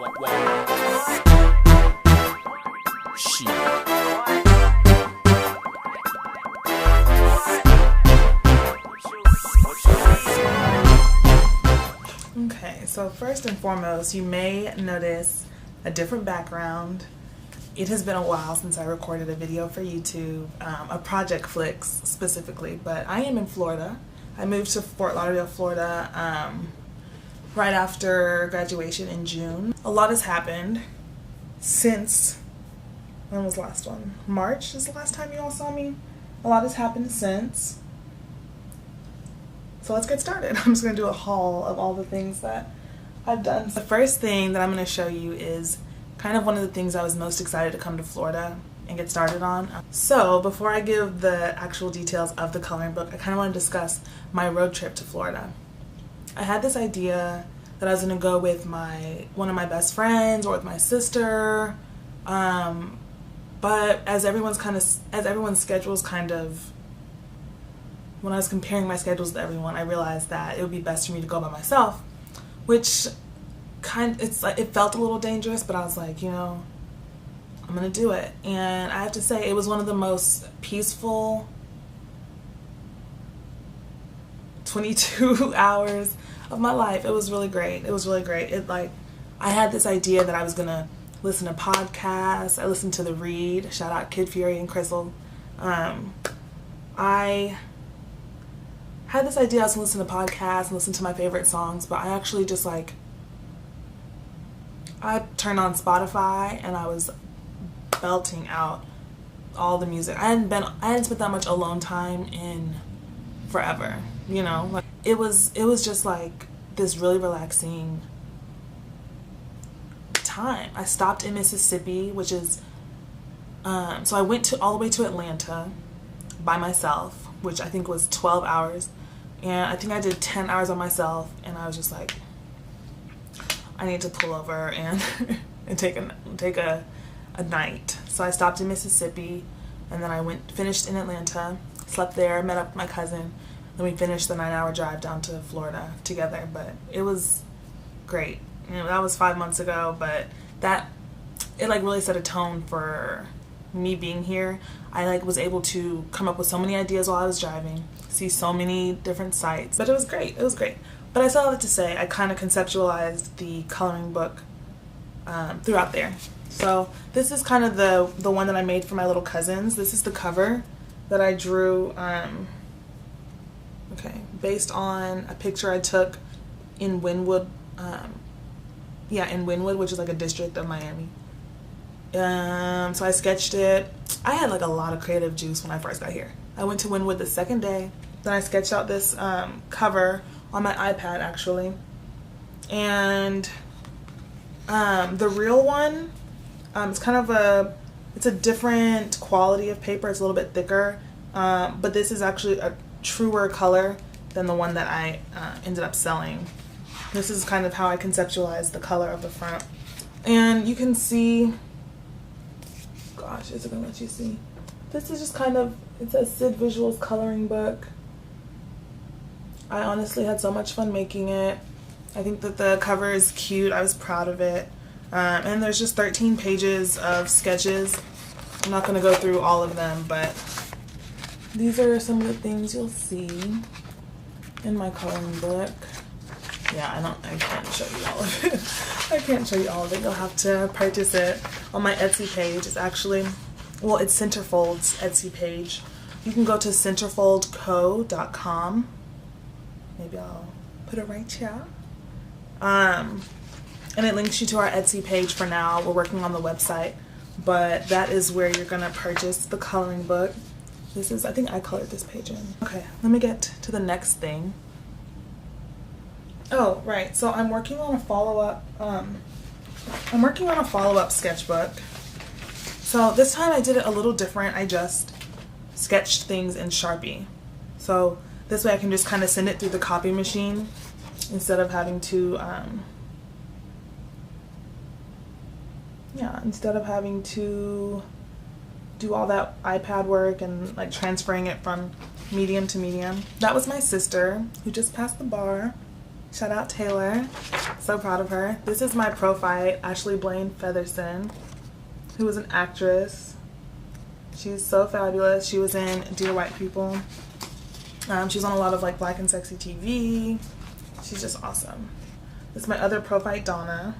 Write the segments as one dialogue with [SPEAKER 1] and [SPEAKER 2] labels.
[SPEAKER 1] Okay, so first and foremost, you may notice a different background. It has been a while since I recorded a video for YouTube, a Project Flics specifically, but I am in Florida. I moved to Fort Lauderdale, Florida right after graduation in June. A lot has happened since, when was the last one? March is the last time you all saw me. A lot has happened since. So let's get started. I'm just going to do a haul of all the things that I've done. The first thing that I'm going to show you is kind of one of the things I was most excited to come to Florida and get started on. So before I give the actual details of the coloring book, I kind of want to discuss my road trip to Florida. I had this idea that I was going to go with one of my best friends or with my sister, but as everyone's schedules kind of, when I was comparing my schedules to everyone, I realized that it would be best for me to go by myself, which it felt a little dangerous, but I was like, you know, I'm gonna do it. And I have to say, it was one of the most peaceful 22 hours of my life. It was really great. It was really great. I had this idea that I was gonna listen to podcasts. I listened to The Read. Shout out Kid Fury and Crystal. I had this idea I was going to listen to podcasts and listen to my favorite songs, but I actually just I turned on Spotify and I was belting out all the music. I hadn't spent that much alone time in forever, you know. It was just like this really relaxing time. I stopped in Mississippi, which is so I went all the way to Atlanta by myself, which I think was 12 hours. And I think I did 10 hours on myself, and I was just like, I need to pull over and take a night. So I stopped in Mississippi, and then finished in Atlanta, slept there, met up with my cousin, then we finished the 9-hour drive down to Florida together. But it was great. You know, that was 5 months ago, but it really set a tone for me being here. I was able to come up with so many ideas while I was driving, see so many different sites, but it was great. It was great. But I still have to say, I kind of conceptualized the coloring book throughout there. So this is kind of the one that I made for my little cousins. This is the cover that I drew, based on a picture I took in Wynwood, in Wynwood, which is like a district of Miami. So I sketched it. I had a lot of creative juice when I first got here. I went to Wynwood the second day. Then I sketched out this cover on my iPad actually. And the real one, it's kind of it's a different quality of paper. It's a little bit thicker. But this is actually a truer color than the one that I ended up selling. This is kind of how I conceptualized the color of the front. And you can see, gosh, is it gonna let you see? This is just kind of, it's a SydVisuals coloring book. I honestly had so much fun making it. I think that the cover is cute. I was proud of it. And there's just 13 pages of sketches. I'm not gonna go through all of them, but these are some of the things you'll see in my coloring book. Yeah, I can't show you all of it. I can't show you all of it. You'll have to purchase it on my Etsy page. It's actually, it's Centerfold's Etsy page. You can go to centerfoldco.com. Maybe I'll put it right here. And it links you to our Etsy page for now. We're working on the website, but that is where you're gonna purchase the coloring book. This is, I think I colored this page in. Okay, let me get to the next thing. Oh, right. So I'm working on a follow-up. Sketchbook. So this time I did it a little different. I just sketched things in Sharpie. So this way I can just kind of send it through the copy machine instead of having to, do all that iPad work and transferring it from medium to medium. That was my sister who just passed the bar. Shout out Taylor. So proud of her. This is my pro-fight, Ashley Blaine Featherson, who was an actress. She's so fabulous. She was in Dear White People. She's on a lot of like Black and Sexy TV. She's just awesome. This is my other pro-fight, Donna.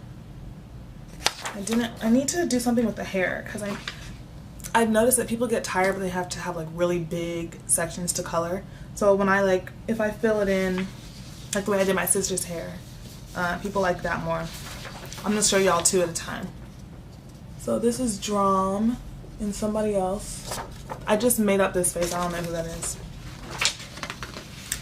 [SPEAKER 1] I need to do something with the hair because I've noticed that people get tired but they have to have like really big sections to color. So when if I fill it in like the way I did my sister's hair, people like that more. I'm gonna show y'all 2 at a time. So this is Drum and somebody else. I just made up this face, I don't know who that is.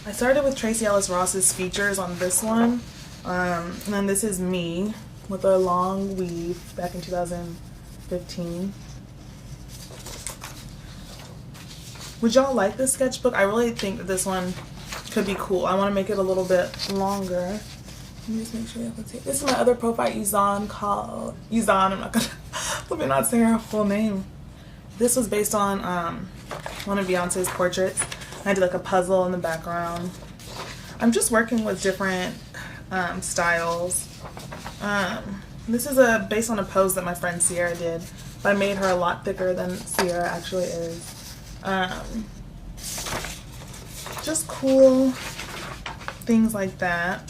[SPEAKER 1] I started with Tracy Ellis Ross's features on this one. And then this is me with a long weave back in 2015. Would y'all like this sketchbook? I really think that this one could be cool. I want to make it a little bit longer. Let me just make sure you can see. This is my other profile, Yuzan, called Yuzan. I'm not gonna let me not say her full name. This was based on one of Beyonce's portraits. I did like a puzzle in the background. I'm just working with different styles. This is based on a pose that my friend Sierra did, but I made her a lot thicker than Sierra actually is. Just cool things like that.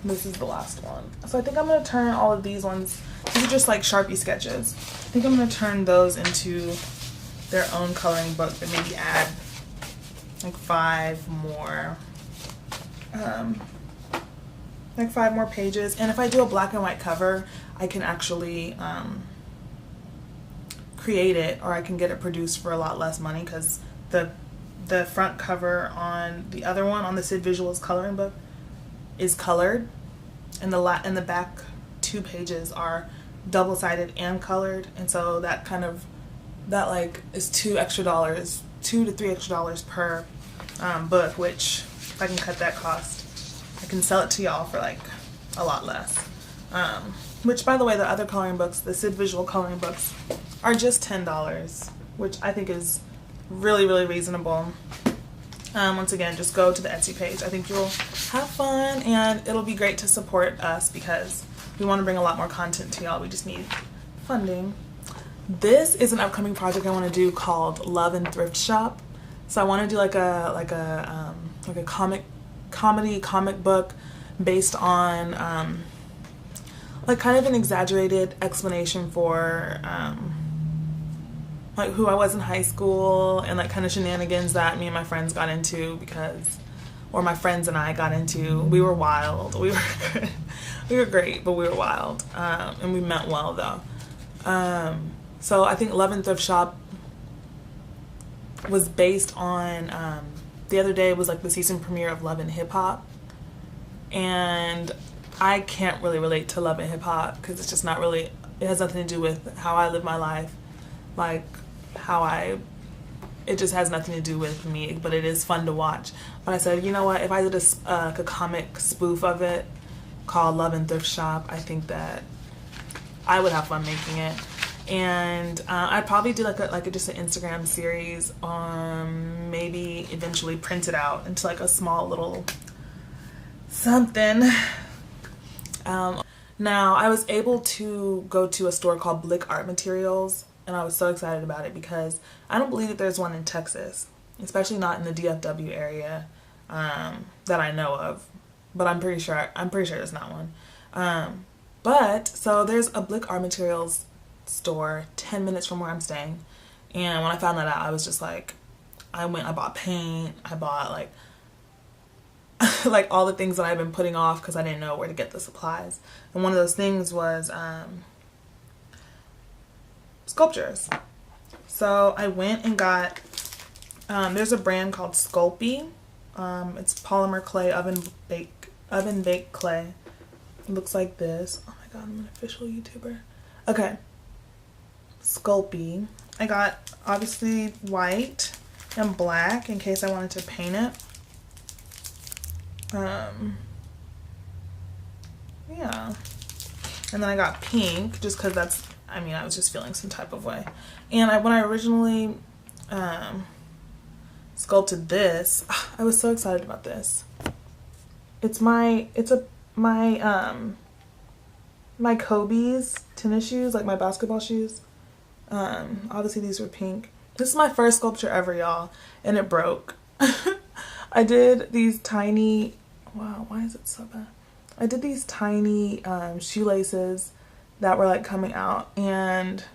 [SPEAKER 1] This is the last one. So I think I'm gonna turn all of these ones, these are just like Sharpie sketches. I think I'm gonna turn those into their own coloring book, but maybe add like 5 more pages. And if I do a black and white cover, I can actually create it, or I can get it produced for a lot less money, because the front cover on the other one, on the SydVisuals coloring book, is colored, and the back 2 pages are double-sided and colored, and so that is $2 to $3 extra per book, which if I can cut that cost, I can sell it to y'all for like a lot less. Which, by the way, the other coloring books, the SydVisual coloring books, are just $10, which I think is really, really reasonable. Once again, just go to the Etsy page. I think you'll have fun, and it'll be great to support us because we want to bring a lot more content to y'all. We just need funding. This is an upcoming project I want to do called Love and Thrift Shop. So I want to do like a comic book based on like kind of an exaggerated explanation for like who I was in high school, and like kind of shenanigans that me and my friends got into or my friends and I got into. We were wild. We were good. We were great, but we were wild. And we meant well though. So I think Love and Thrift Shop was based on, the other day was like the season premiere of Love and Hip Hop. And I can't really relate to Love and Hip Hop because it's just not really, it has nothing to do with how I live my life. Like it just has nothing to do with me, but it is fun to watch. But I said, you know what, if I did a comic spoof of it called Love and Thrift Shop, I think that I would have fun making it. And I'd probably do just an Instagram series, maybe eventually print it out into like a small little something. Now I was able to go to a store called Blick Art Materials, and I was so excited about it because I don't believe that there's one in Texas, especially not in the DFW area that I know of. But I'm pretty sure there's not one. But so there's a Blick Art Materials store 10 minutes from where I'm staying, and when I found that out, I was just like, I bought paint, I bought like all the things that I've been putting off because I didn't know where to get the supplies. And one of those things was sculptures. So I went and got there's a brand called Sculpey. It's polymer clay, oven baked clay. It looks like this. Oh my god, I'm an official YouTuber. Okay, Sculpey. I got obviously white and black in case I wanted to paint it. Yeah, and then I got pink just because that's, I was just feeling some type of way. And when I originally sculpted this. I was so excited about this. It's my Kobe's tennis shoes, like my basketball shoes. Obviously these were pink. This is my first sculpture ever, y'all, and it broke. I did these tiny, wow, why is it so bad? I did these tiny shoelaces that were like coming out, and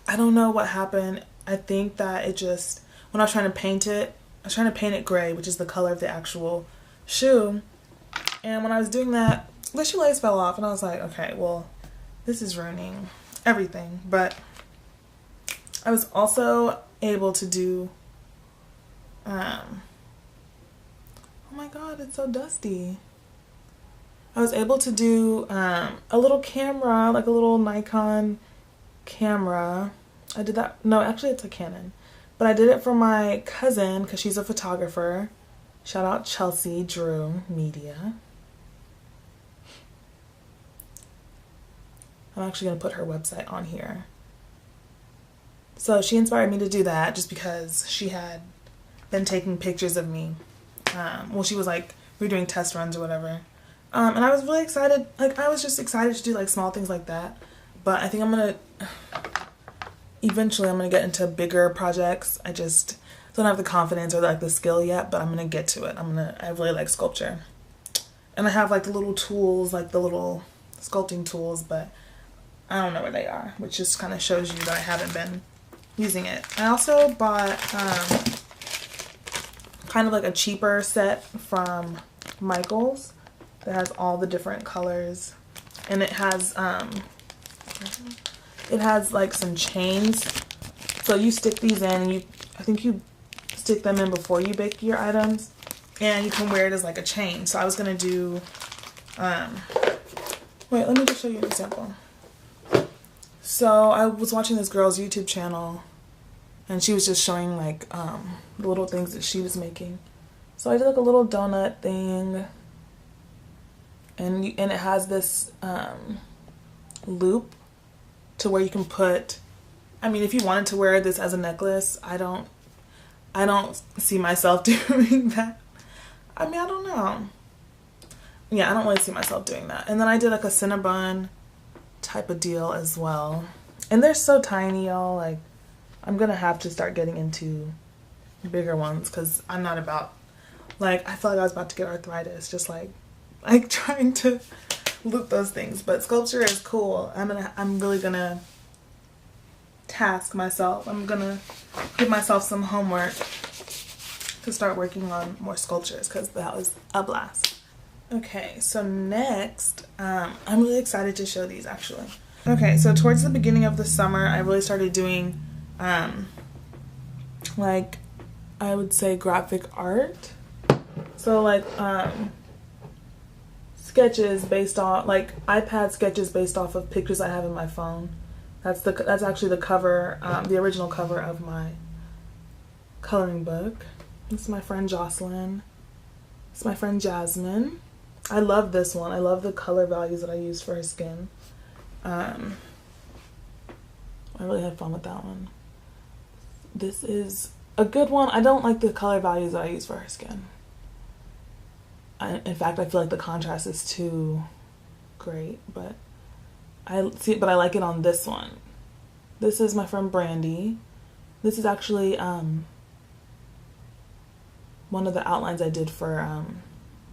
[SPEAKER 1] I don't know what happened. I think that it just, when I was trying to paint it, I was trying to paint it gray, which is the color of the actual shoe. And when I was doing that, the shoelace fell off, and I was like, okay, well, this is ruining everything. But I was also able to do, oh my god, it's so dusty. I was able to do a little camera, like a little Nikon camera. I did that, no, actually it's a Canon. But I did it for my cousin because she's a photographer. Shout out Chelsea Drew Media. I'm actually going to put her website on here. So she inspired me to do that just because she had been taking pictures of me. Well, she was like, we were doing test runs or whatever. And I was really excited. Like, I was just excited to do like small things like that. But I think eventually I'm going to get into bigger projects. I just don't have the confidence or like the skill yet, but I'm going to get to it. I really like sculpture. And I have like the little tools, like the little sculpting tools, but I don't know where they are, which just kind of shows you that I haven't been using it. I also bought kind of like a cheaper set from Michael's that has all the different colors, and it has like some chains. So you stick these in, and I think you stick them in before you bake your items, and you can wear it as like a chain. So I was gonna do, wait, let me just show you an example. So I was watching this girl's YouTube channel, and she was just showing like the little things that she was making. So I did like a little donut thing, and it has this loop to where you can put, I mean, if you wanted to wear this as a necklace, I don't see myself doing that. I mean, I don't know. Yeah, I don't really see myself doing that. And then I did like a Cinnabon type of deal as well. And they're so tiny, y'all. Like, I'm gonna have to start getting into bigger ones because I'm not about, like, I feel like I was about to get arthritis just like trying to loop those things. But sculpture is cool. I'm really gonna task myself. I'm gonna give myself some homework to start working on more sculptures because that was a blast. Okay, so next, I'm really excited to show these actually. Okay, so towards the beginning of the summer, I really started doing, like, I would say graphic art. So like, sketches based on, like, iPad sketches based off of pictures I have in my phone. That's actually the cover, the original cover of my coloring book. This is my friend Jocelyn. This is my friend Jasmine. I love this one. I love the color values that I used for her skin. I really had fun with that one. This is a good one. I don't like the color values that I use for her skin. In fact, I feel like the contrast is too great, but I like it on this one. This is my friend Brandy. This is actually one of the outlines I did for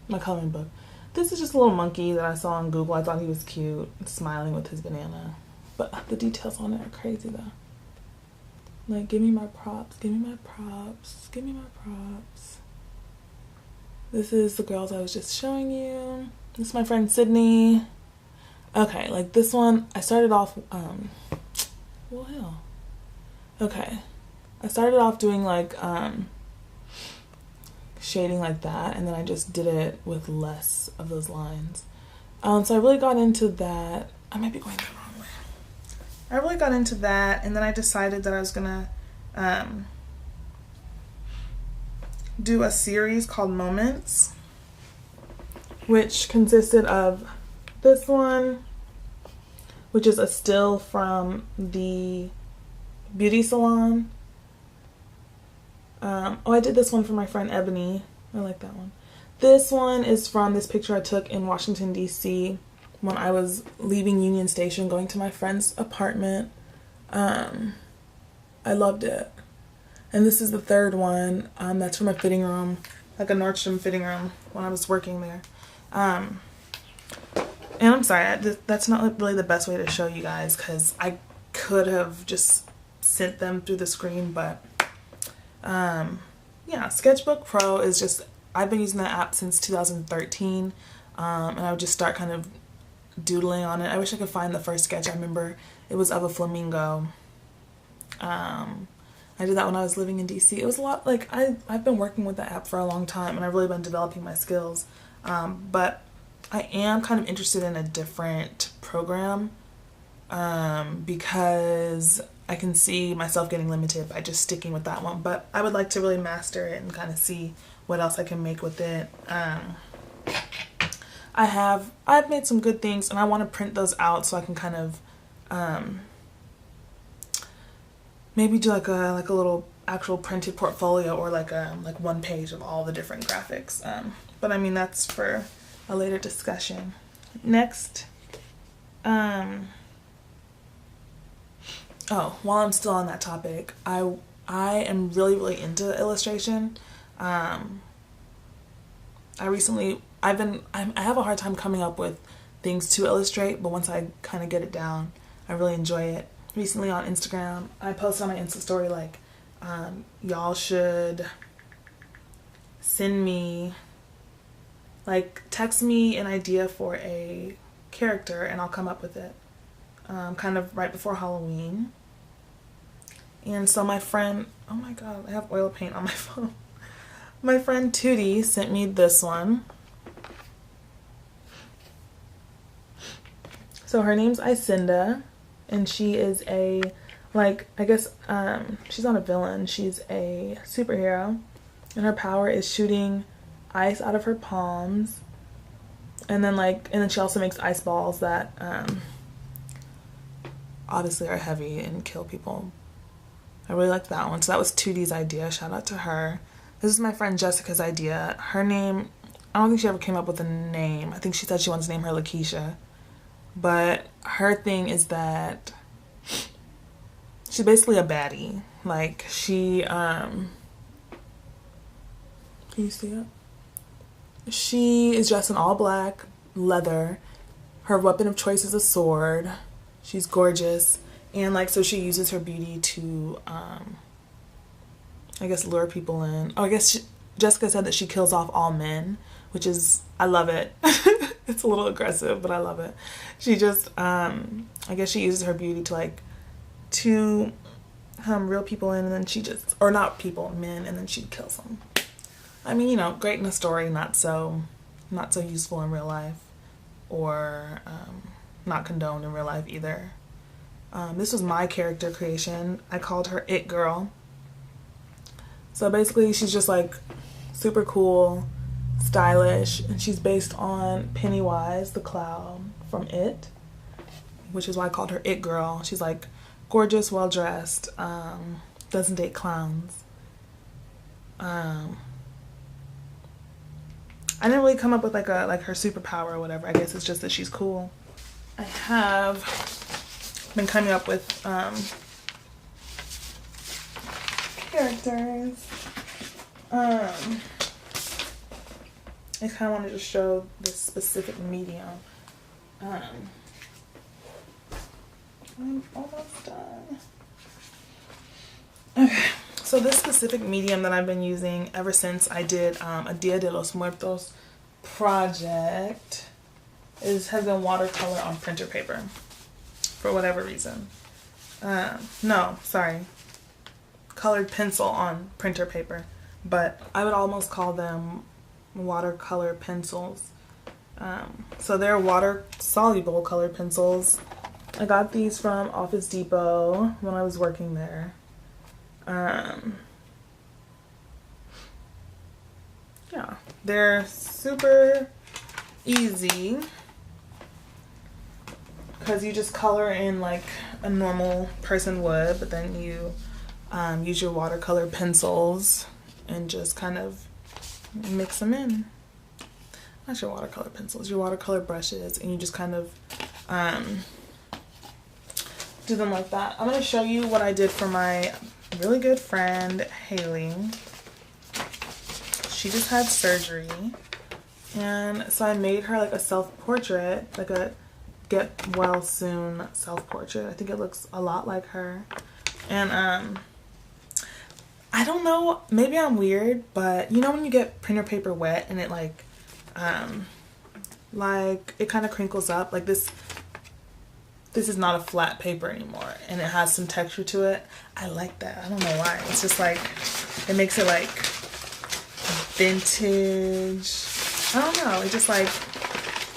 [SPEAKER 1] my coloring book. This is just a little monkey that I saw on Google. I thought he was cute, smiling with his banana. But the details on it are crazy though. Like, give me my props, give me my props, give me my props. This is the girls I was just showing you. This is my friend Sydney. Okay, like this one, I started off, well, hell. Okay, I started off doing like, shading like that, and then I just did it with less of those lines. So I really got into that. I might be going the wrong way. I really got into that, and then I decided that I was gonna do a series called Moments, which consisted of this one, which is a still from the beauty salon. Oh, I did this one for my friend Ebony. I like that one. This one is from this picture I took in Washington, D.C. when I was leaving Union Station going to my friend's apartment. I loved it. And this is the third one. That's from a fitting room, like a Nordstrom fitting room when I was working there. And I'm sorry, that's not really the best way to show you guys because I could have just sent them through the screen, but yeah, Sketchbook Pro is just, I've been using that app since 2013, and I would just start kind of doodling on it. I wish I could find the first sketch. I remember it was of a flamingo. I did that when I was living in DC. It was a lot, like, I've been working with the app for a long time, and I've really been developing my skills, but I am kind of interested in a different program, because I can see myself getting limited by just sticking with that one, but I would like to really master it and kind of see what else I can make with it. I've made some good things, and I want to print those out so I can kind of maybe do like a little actual printed portfolio, or like one page of all the different graphics. But I mean, that's for a later discussion. Next, oh, while I'm still on that topic, I am really into illustration. I have a hard time coming up with things to illustrate, but once I kind of get it down, I really enjoy it. Recently on Instagram, I posted on my Insta story, like, y'all should send me, like, text me an idea for a character and I'll come up with it, kind of right before Halloween. And so my friend, oh my god, I have oil paint on my phone. My friend Tootie sent me this one. So her name's Icinda, and she is a, like, I guess, she's not a villain, she's a superhero, and her power is shooting ice out of her palms, and then she also makes ice balls that, obviously are heavy and kill people. I really liked that one. So that was Tootie's idea. Shout out to her. This is my friend Jessica's idea. Her name, I don't think she ever came up with a name. I think she said she wants to name her Lakeisha. But her thing is that she's basically a baddie. Like, she, can you see it? She is dressed in all black, leather. Her weapon of choice is a sword. She's gorgeous. And, like, so she uses her beauty to, I guess, lure people in. Oh, I guess Jessica said that she kills off all men, which is, I love it. It's a little aggressive, but I love it. She just, I guess she uses her beauty to, like, to reel people in, and then she just, or not people, men, and then she kills them. I mean, you know, great in a story, not so useful in real life, or not condoned in real life either. This was my character creation. I called her It Girl. So basically, she's just like super cool, stylish, and she's based on Pennywise the clown from It, which is why I called her It Girl. She's like gorgeous, well dressed, doesn't date clowns. I didn't really come up with like her superpower or whatever. I guess it's just that she's cool. I have been coming up with characters. I kind of wanted to show this specific medium. I'm almost done. Okay, so this specific medium that I've been using ever since I did a Dia de los Muertos project has been watercolor on printer paper. For whatever reason. No, sorry. Colored pencil on printer paper. But I would almost call them watercolor pencils. So they're water-soluble colored pencils. I got these from Office Depot when I was working there. Yeah, they're super easy, because you just color in like a normal person would, but then you use your watercolor pencils and just kind of mix them in. Not your watercolor pencils, your watercolor brushes, and you just kind of do them like that. I'm going to show you what I did for my really good friend Haley. She just had surgery, and so I made her like a self-portrait, like a get well soon self-portrait. I think it looks a lot like her. And I don't know, maybe I'm weird, but you know when you get printer paper wet and it like it kind of crinkles up, like this is not a flat paper anymore, and it has some texture to it. I like that. I don't know why. It's just like, it makes it like vintage. I don't know. It just like,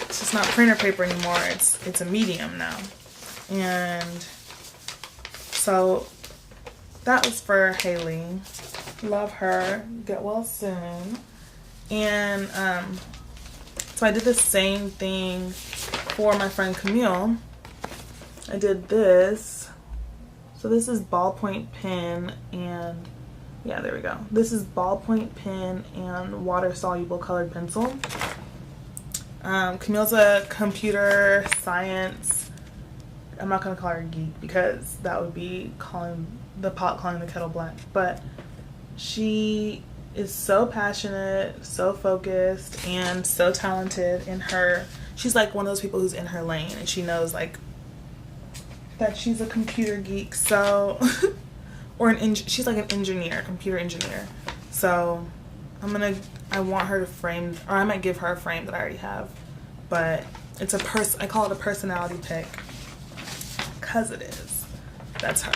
[SPEAKER 1] it's just not printer paper anymore. It's a medium now. And so that was for Haley. Love her. Get well soon. And so I did the same thing for my friend Camille. I did this. So this is ballpoint pen and, yeah, there we go. This is ballpoint pen and water-soluble colored pencil. Camille's a computer science, I'm not going to call her a geek because that would be calling the pot calling the kettle black, but she is so passionate, so focused, and so talented in her, she's like one of those people who's in her lane, and she knows like that she's a computer geek, so or she's like an engineer, computer engineer. So I want her to frame, or I might give her a frame that I already have, but it's I call it a personality pick, cause it is. That's her.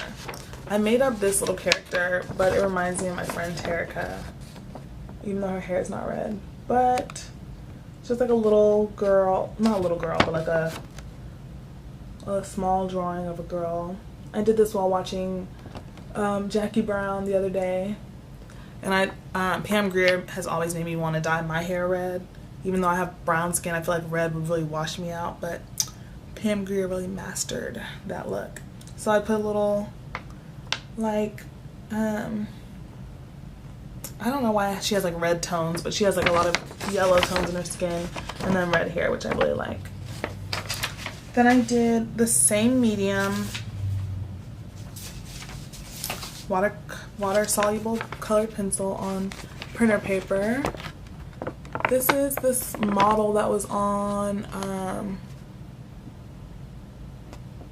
[SPEAKER 1] I made up this little character, but it reminds me of my friend Terica, even though her hair is not red. But it's just like a little girl, not a little girl, but like a small drawing of a girl. I did this while watching Jackie Brown the other day, and Pam Grier has always made me want to dye my hair red. Even though I have brown skin, I feel like red would really wash me out, but Pam Grier really mastered that look. So I put a little, like, I don't know why she has like red tones, but she has like a lot of yellow tones in her skin, and then red hair, which I really like. Then I did the same medium, water soluble colored pencil on printer paper. This is this model that was on,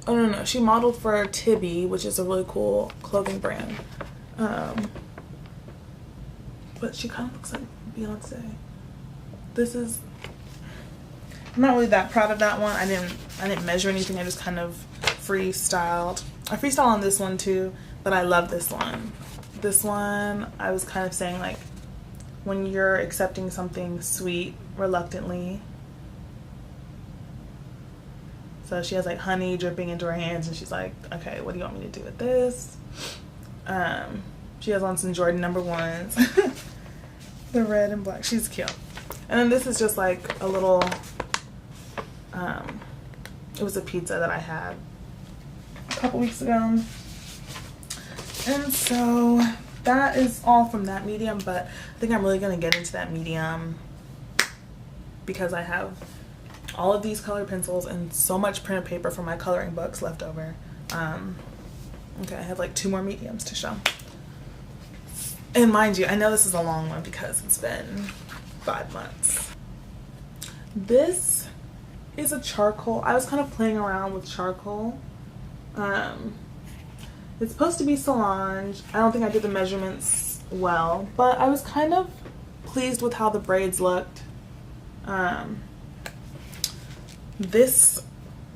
[SPEAKER 1] oh no, she modeled for Tibby, which is a really cool clothing brand. But she kind of looks like Beyonce. I'm not really that proud of that one. I didn't measure anything. I just kind of freestyled. I freestyled on this one too, but I love this one. This one, I was kind of saying like, when you're accepting something sweet reluctantly. So she has like honey dripping into her hands, and she's like, okay, what do you want me to do with this? She has on some Jordan number 1s. The red and black. She's cute. And then this is just like a little, it was a pizza that I had a couple weeks ago. And so that is all from that medium, but I think I'm really going to get into that medium because I have all of these colored pencils and so much printed paper from my coloring books left over. Okay, I have like 2 more mediums to show. And mind you, I know this is a long one because it's been 5 months. This is a charcoal. I was kind of playing around with charcoal. It's supposed to be Solange. I don't think I did the measurements well, but I was kind of pleased with how the braids looked. This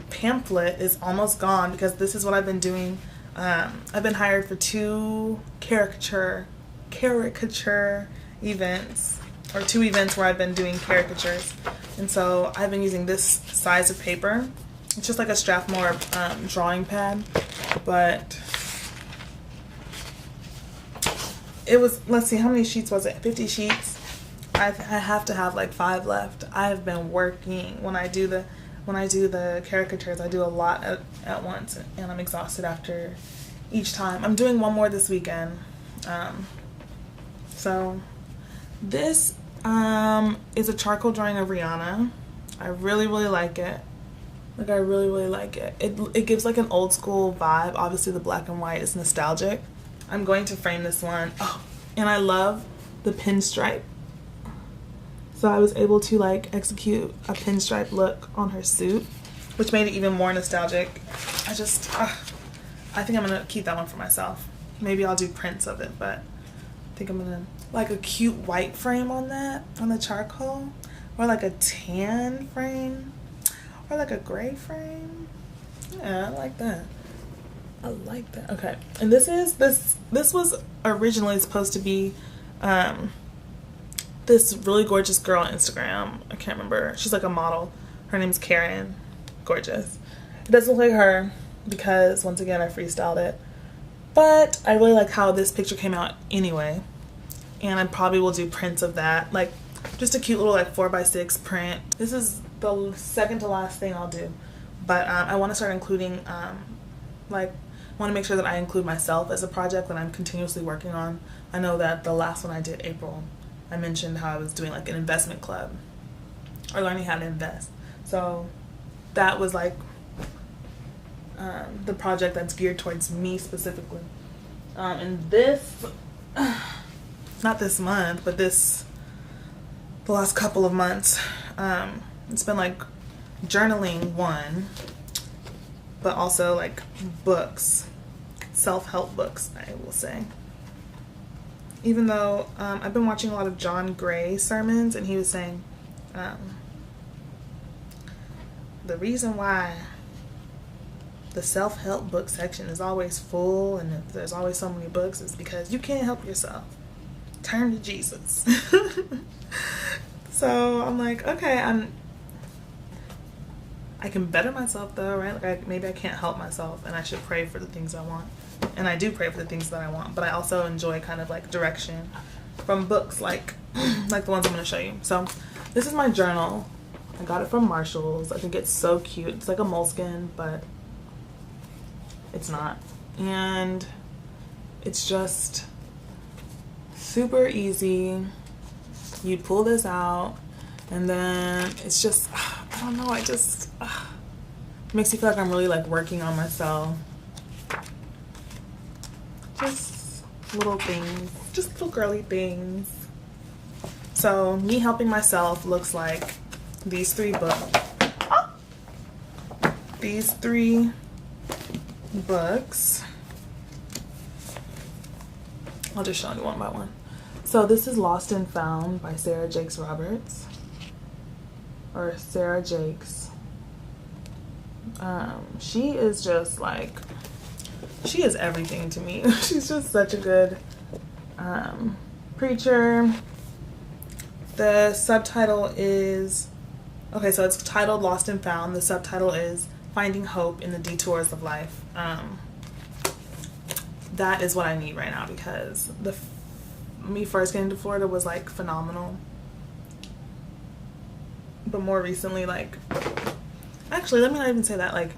[SPEAKER 1] pamphlet is almost gone because this is what I've been doing. I've been hired for 2 caricature events, or 2 events where I've been doing caricatures, and so I've been using this size of paper. It's just like a Strathmore drawing pad, but it was, let's see, how many sheets was it? 50 sheets. I have to have like 5 left. I've been working. When I do the caricatures, I do a lot at once, and I'm exhausted after each time. I'm doing one more this weekend. So this is a charcoal drawing of Rihanna. I really like it. Like, I really like it. It gives like an old school vibe. Obviously the black and white is nostalgic. I'm going to frame this one. Oh, and I love the pinstripe. So I was able to like execute a pinstripe look on her suit, which made it even more nostalgic. I think I'm gonna keep that one for myself. Maybe I'll do prints of it, but I think I'm gonna like a cute white frame on that, on the charcoal, or like a tan frame, or like a gray frame. Yeah, I like that. I like that. Okay, and this was originally supposed to be this really gorgeous girl on Instagram. I can't remember. She's like a model. Her name's Karen. Gorgeous. It doesn't look like her because once again I freestyled it. But I really like how this picture came out anyway. And I probably will do prints of that. Like just a cute little like 4x6 print. This is the second to last thing I'll do. But I want to start including like I want to make sure that I include myself as a project that I'm continuously working on. I know that the last one I did, April, I mentioned how I was doing like an investment club or learning how to invest. So that was like the project that's geared towards me specifically. And this, not this month, but the last couple of months, it's been like journaling one, but also like books, self-help books, I will say. Even though I've been watching a lot of John Gray sermons, and he was saying the reason why the self-help book section is always full and if there's always so many books is because you can't help yourself. Turn to Jesus. So I'm like, okay, I can better myself though, right? Like maybe I can't help myself and I should pray for the things I want. And I do pray for the things that I want, but I also enjoy kind of like direction from books like the ones I'm going to show you. So this is my journal. I got it from Marshall's. I think it's so cute. It's like a moleskin, but it's not. And it's just super easy. You pull this out and then it's just, I don't know, it makes me feel like I'm really like working on myself. Just little things, just little girly things. So me helping myself looks like these three books. These three books. I'll just show you one by one. So this is Lost and Found by Sarah Jakes Roberts. Or Sarah Jakes. She is just like, she is everything to me. She's just such a good preacher. The subtitle is, okay, so it's titled Lost and Found. The subtitle is Finding Hope in the Detours of Life. That is what I need right now because me first getting to Florida was like phenomenal. But more recently, like, actually, let me not even say that. Like,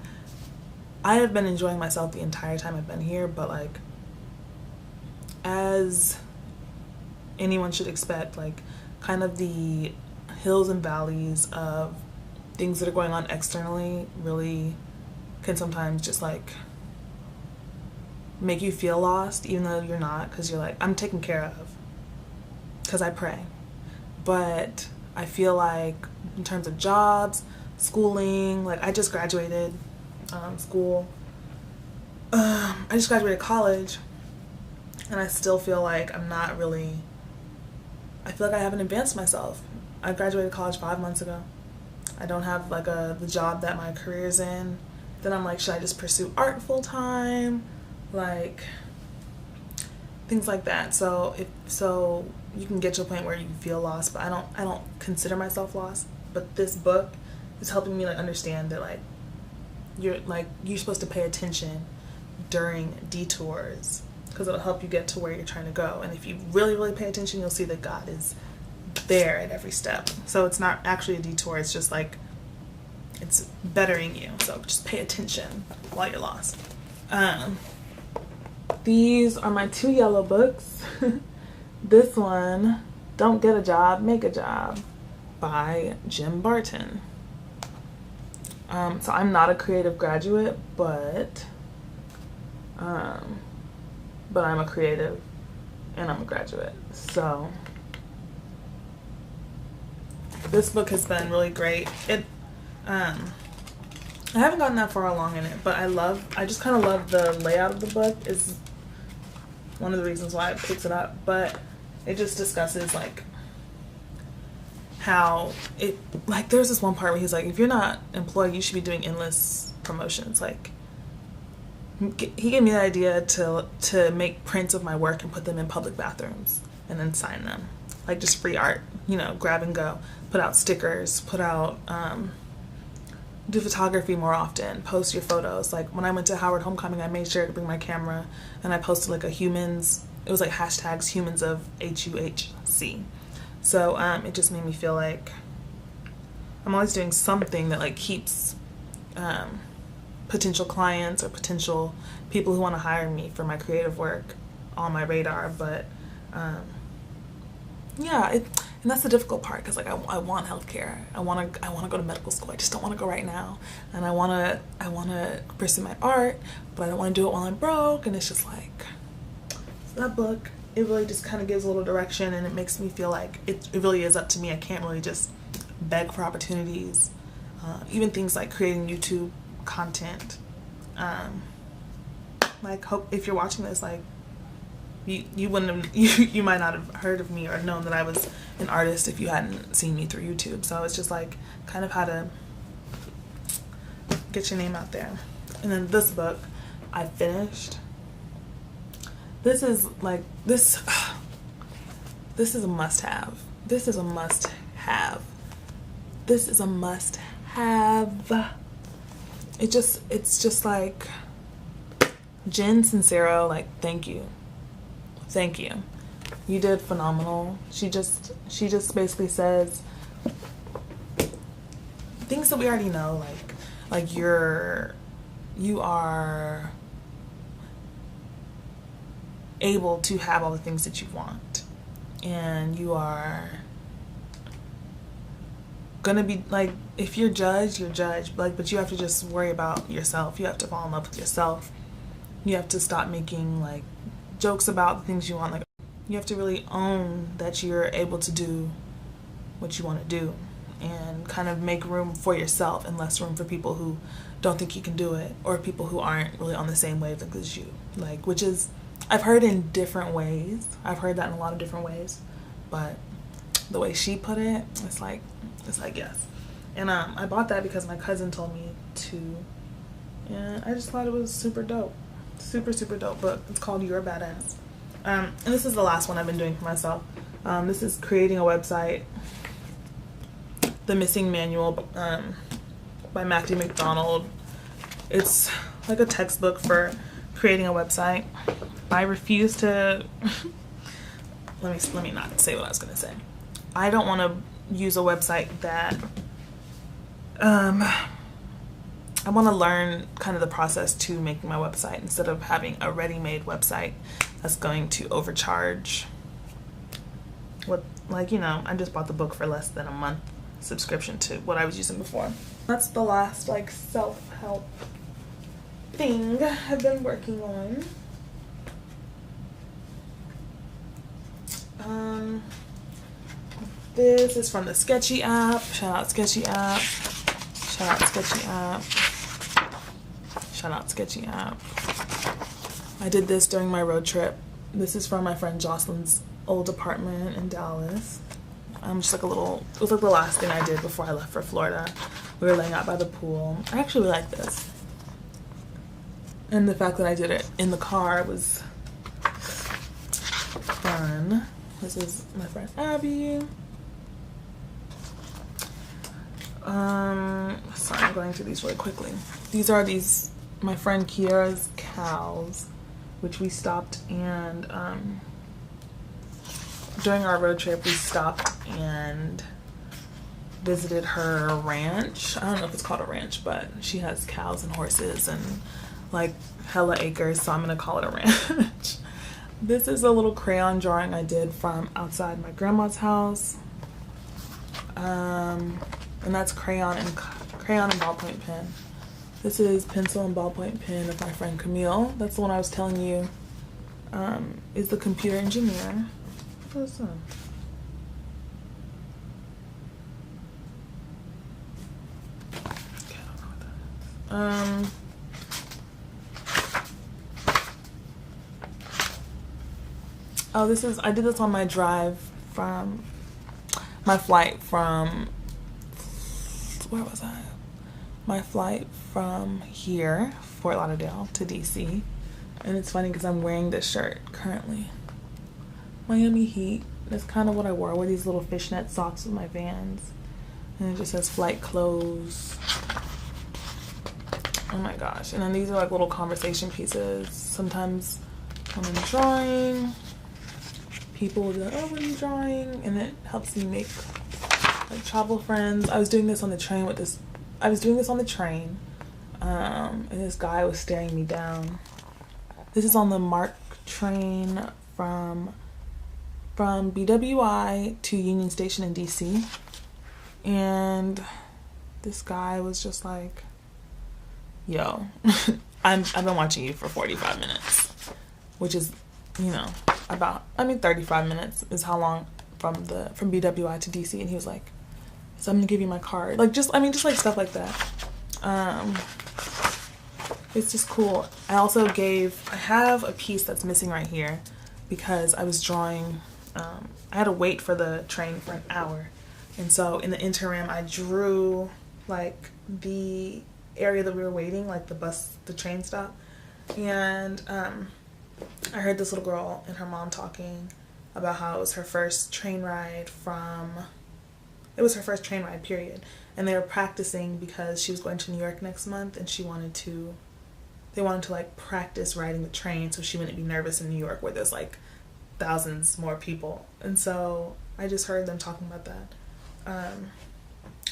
[SPEAKER 1] I have been enjoying myself the entire time I've been here, but like, as anyone should expect, like, kind of the hills and valleys of things that are going on externally really can sometimes just like make you feel lost, even though you're not, because you're like, I'm taken care of because I pray. But I feel like in terms of jobs, schooling, like I just graduated school. I just graduated college and I still feel like I'm not really, I feel like I haven't advanced myself. I graduated college 5 months ago. I don't have like the job that my career's in. Then I'm like, should I just pursue art full time? Like things like that. So you can get to a point where you feel lost, but I don't consider myself lost. But this book is helping me like understand that like you're supposed to pay attention during detours because it'll help you get to where you're trying to go. And if you really pay attention, you'll see that God is there at every step. So it's not actually a detour, it's just like it's bettering you. So just pay attention while you're lost. These are my 2 yellow books. This one, Don't Get a Job, Make a Job by Jim Barton. So I'm not a creative graduate, but I'm a creative and I'm a graduate. So this book has been really great. I haven't gotten that far along in it, but I just kind of love the layout of the book is one of the reasons why I picked it up. But it just discusses like how it, like there's this one part where he's like, if you're not employed, you should be doing endless promotions. Like he gave me the idea to make prints of my work and put them in public bathrooms and then sign them, like just free art, you know, grab and go, put out stickers, put out do photography more often, post your photos. Like when I went to Howard Homecoming, I made sure to bring my camera and I posted like a humans, it was like hashtags humans of HUHC. So it just made me feel like I'm always doing something that like keeps potential clients or potential people who want to hire me for my creative work on my radar. But yeah, and that's the difficult part, because like I want healthcare. I want to go to medical school. I just don't want to go right now. And I want to pursue my art, but I don't want to do it while I'm broke. And it's just like, so that book, it really just kind of gives a little direction, and it makes me feel like it really is up to me. I can't really just beg for opportunities. Even things like creating YouTube content. Like, hope if you're watching this, like you wouldn't have, you might not have heard of me or known that I was an artist if you hadn't seen me through YouTube. So it's just like kind of how to get your name out there. And then this book I finished. This is like this is a must-have. This is a must-have. This is a must-have. It's just like, Jen Sincero, like, thank you. Thank you. You did phenomenal. She just basically says things that we already know, like you are able to have all the things that you want, and you are gonna be like, if you're judged, you're judged, like, but you have to just worry about yourself. You have to fall in love with yourself. You have to stop making like jokes about the things you want. Like, you have to really own that you're able to do what you want to do, and kind of make room for yourself and less room for people who don't think you can do it, or people who aren't really on the same wavelength as you. Like, which is, I've heard in different ways. I've heard that in a lot of different ways, but the way she put it, it's like yes. And I bought that because my cousin told me to, and I just thought it was super dope. Super dope book. It's called You're a Badass. And this is the last one I've been doing for myself. This is creating a website. The Missing Manual by Matthew McDonald. It's like a textbook for creating a website. I refuse to let me not say what I was gonna say. I don't want to use a website that I want to learn kind of the process to making my website, instead of having a ready-made website that's going to overcharge. What, like, you know, I just bought the book for less than a month subscription to what I was using before. That's the last like self-help thing I've been working on. This is from the Sketchy app. Shout out Sketchy app. Shout out Sketchy app. Shout out Sketchy app. I did this during my road trip. This is from my friend Jocelyn's old apartment in Dallas. Just like a little, it was like the last thing I did before I left for Florida. We were laying out by the pool. I actually like this. And the fact that I did it in the car was fun. This is my friend Abby. Sorry, I'm going through these really quickly. These are my friend Kiara's cows, which we stopped, and during our road trip we stopped and visited her ranch. I don't know if it's called a ranch, but she has cows and horses and like hella acres, so I'm gonna call it a ranch. This is a little crayon drawing I did from outside my grandma's house. And that's crayon and ballpoint pen. This is pencil and ballpoint pen of my friend Camille. That's the one I was telling you is the computer engineer. What's this one? Okay, I don't know what that is. Oh, I did this on my drive from my flight from, where was I? My flight from here, Fort Lauderdale, to DC. And it's funny because I'm wearing this shirt currently. Miami Heat. That's kind of what I wore. I wore these little fishnet socks with my Vans. And it just says flight clothes. Oh my gosh. And then these are like little conversation pieces. Sometimes when I'm drawing, people will be like, oh, what are you drawing? And it helps me make like travel friends. I was doing this on the train and this guy was staring me down. This is on the MARC train from BWI to Union Station in DC. And this guy was just like, yo, I've been watching you for 45 minutes, which is, 35 minutes is how long from BWI to DC. And he was like, so I'm gonna give you my card. Just like stuff like that. It's just cool. I have a piece that's missing right here because I was drawing, I had to wait for the train for an hour. And so in the interim, I drew like the area that we were waiting, like the train stop. And I heard this little girl and her mom talking about how it was her first train ride period. And they were practicing because she was going to New York next month and they wanted to like practice riding the train so she wouldn't be nervous in New York where there's like thousands more people. And so I just heard them talking about that.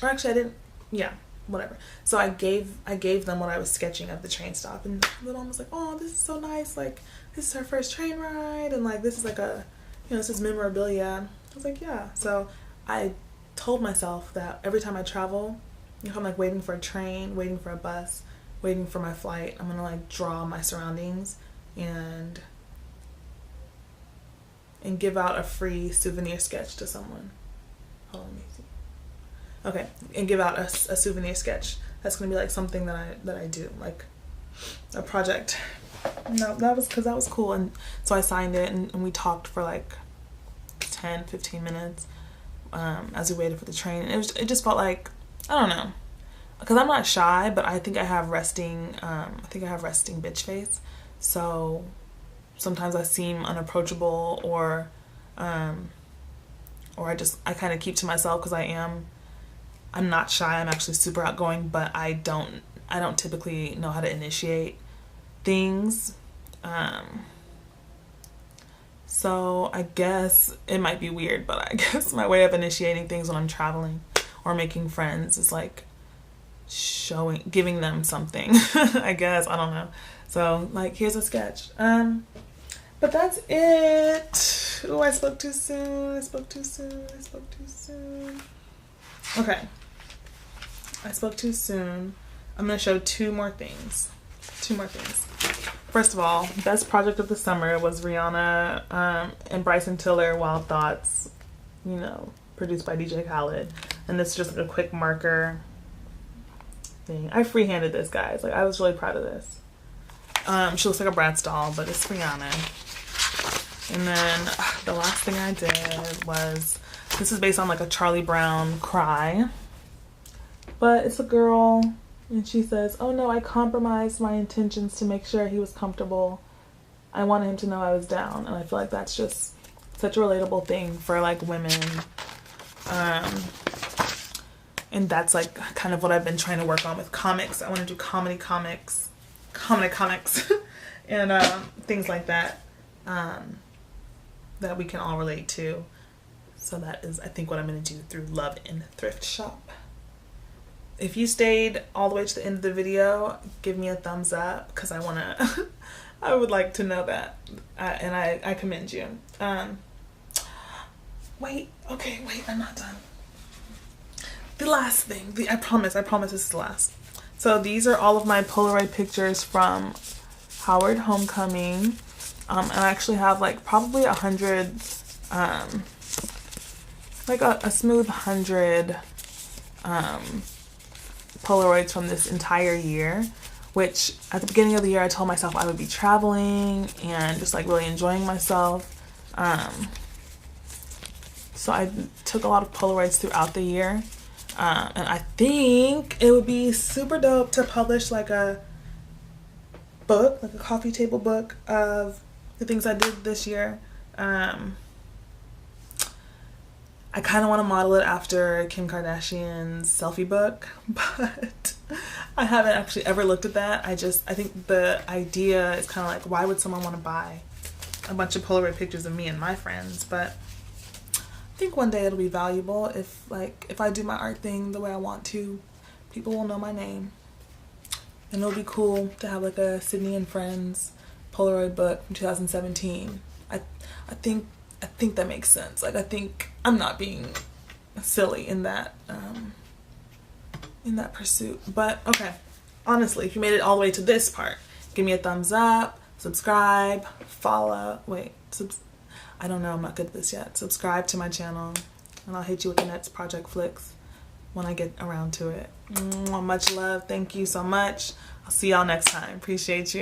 [SPEAKER 1] Or actually I didn't, yeah, whatever. So I gave them what I was sketching of the train stop, and the mom was like, oh, this is so nice, like this is her first train ride, and like this is like this is memorabilia. I was like, yeah. So I told myself that every time I travel, if I'm like waiting for a train, waiting for a bus, waiting for my flight, I'm gonna like draw my surroundings and give out a free souvenir sketch to someone. Hold on, let me see. Okay, and give out a souvenir sketch. That's gonna be like something that I do, like a project. No, that was cool. And so I signed it, and we talked for like 10-15 minutes as we waited for the train. And it just felt like, I don't know, because I'm not shy, but I think I have resting bitch face. So sometimes I seem unapproachable, or I kind of keep to myself because I'm not shy. I'm actually super outgoing, but I don't typically know how to initiate things. So I guess it might be weird, but I guess my way of initiating things when I'm traveling or making friends is like giving them something. I guess, I don't know. So like, here's a sketch. But that's it. Oh, I spoke too soon. Okay. I spoke too soon. I'm going to show two more things. First of all, best project of the summer was Rihanna and Bryson Tiller, Wild Thoughts, produced by DJ Khaled. And this is just like a quick marker thing. I freehanded this, guys. Like, I was really proud of this. She looks like a Bratz doll, but it's Rihanna. And then the last thing I did was, this is based on like a Charlie Brown cry. But it's a girl, and she says, oh no, I compromised my intentions to make sure he was comfortable. I wanted him to know I was down. And I feel like that's just such a relatable thing for like women. And that's like kind of what I've been trying to work on with comics. I want to do comedy comics, and things like that, that we can all relate to. So that is, I think, what I'm going to do through Love and Thrift Shop. If you stayed all the way to the end of the video, give me a thumbs up, because I want I would like to know that, and I commend you. Wait, I'm not done. The last thing, I promise this is the last. So these are all of my Polaroid pictures from Howard Homecoming. And I actually have like probably 100, like a smooth 100 Polaroids from this entire year, which at the beginning of the year I told myself I would be traveling and just like really enjoying myself. So I took a lot of Polaroids throughout the year. And I think it would be super dope to publish like a book, like a coffee table book of the things I did this year. I kind of want to model it after Kim Kardashian's selfie book, but I haven't actually ever looked at that. I think the idea is kind of like, why would someone want to buy a bunch of Polaroid pictures of me and my friends? But I think one day it'll be valuable if I do my art thing the way I want to. People will know my name, and it'll be cool to have like a Sydney and Friends Polaroid book from 2017. I think that makes sense. Like, I think I'm not being silly in that pursuit. But okay, honestly, if you made it all the way to this part, give me a thumbs up, subscribe, follow. I don't know, I'm not good at this yet. Subscribe to my channel, and I'll hit you with the next Project Flics when I get around to it. Much love. Thank you so much. I'll see y'all next time. Appreciate you.